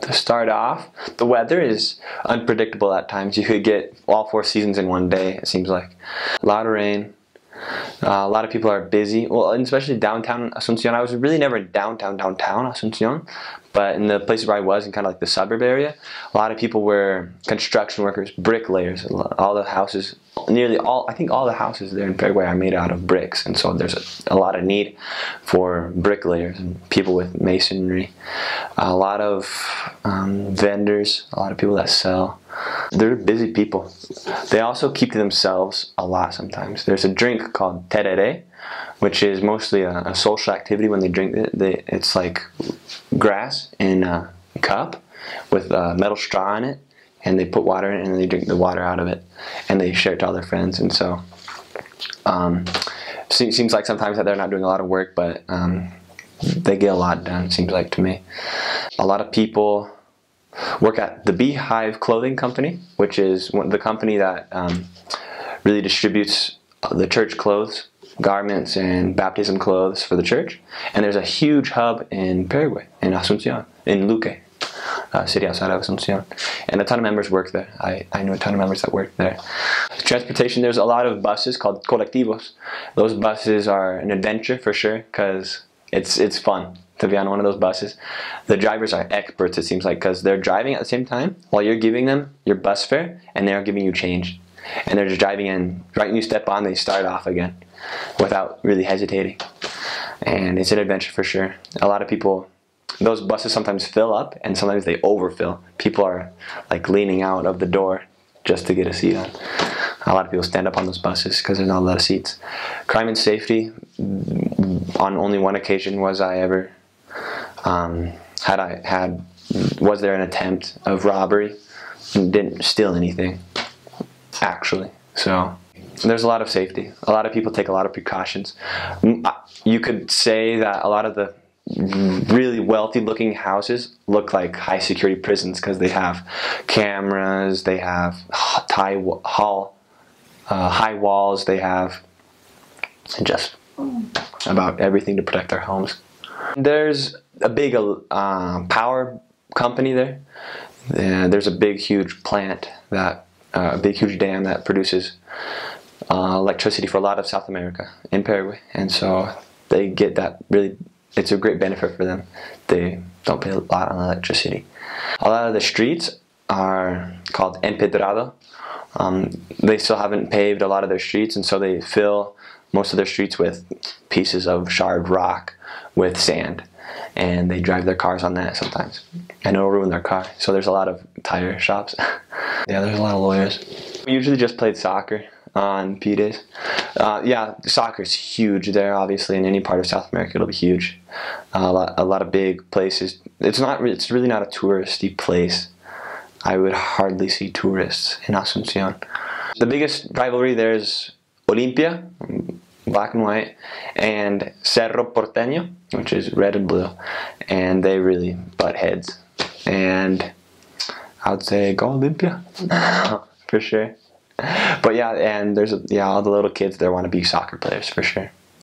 To start off, the weather is unpredictable at times. You could get all 4 seasons in one day, it seems like. A lot of rain. A lot of people are busy. Well, and especially downtown Asuncion. I was really never in downtown Asuncion, but in the places where I was, in kind of like the suburb area, a lot of people were construction workers, bricklayers. All the houses, nearly all, I think all the houses there in Paraguay are made out of bricks, and so there's a lot of need for bricklayers and people with masonry. A lot of vendors, a lot of people that sell. They're busy people. They also keep to themselves a lot sometimes. There's a drink called tereré, which is mostly a social activity. When they drink it, it's like grass in a cup with a metal straw in it, and they put water in it, and they drink the water out of it, and they share it to all their friends. And so seems like sometimes that they're not doing a lot of work, but they get a lot done, seems like to me. A lot of people work at the Beehive Clothing Company, which is the company that really distributes the church clothes, garments, and baptism clothes for the church. And there's a huge hub in Paraguay, in Asuncion, in Luque, city outside of Asuncion. And a ton of members work there. I know a ton of members that work there. Transportation, there's a lot of buses called colectivos. Those buses are an adventure for sure, because it's fun to be on one of those buses. The drivers are experts, it seems like, because they're driving at the same time while you're giving them your bus fare, and they're giving you change. And they're just driving in. Right when you step on, they start off again without really hesitating. And it's an adventure for sure. A lot of people, those buses sometimes fill up, and sometimes they overfill. People are like leaning out of the door just to get a seat on. A lot of people stand up on those buses because there's not a lot of seats. Crime and safety, on only one occasion was I ever was there an attempt of robbery. Didn't steal anything, actually. So there's a lot of safety. A lot of people take a lot of precautions. You could say that a lot of the really wealthy looking houses look like high security prisons because they have cameras, they have high walls, they have just about everything to protect their homes. There's a big power company there. There's a big huge plant, a big huge dam that produces electricity for a lot of South America in Paraguay, and so they get that really. It's a great benefit for them. They don't pay a lot on electricity. A lot of the streets are called empedrado. They still haven't paved a lot of their streets, and so they fill most of their streets with pieces of charred rock with sand, and they drive their cars on that sometimes, and it'll ruin their car. So there's a lot of tire shops. Yeah, there's a lot of lawyers. We usually just played soccer on P-days. Yeah, soccer is huge there, obviously. In any part of South America, it'll be huge. A lot of big places. It's really not a touristy place. I would hardly see tourists in Asuncion. The biggest rivalry there is Olimpia, black and white, and Cerro Porteño, which is red and blue, and they really butt heads. And I would say go Olimpia for sure. But yeah, and there's all the little kids there want to be soccer players for sure.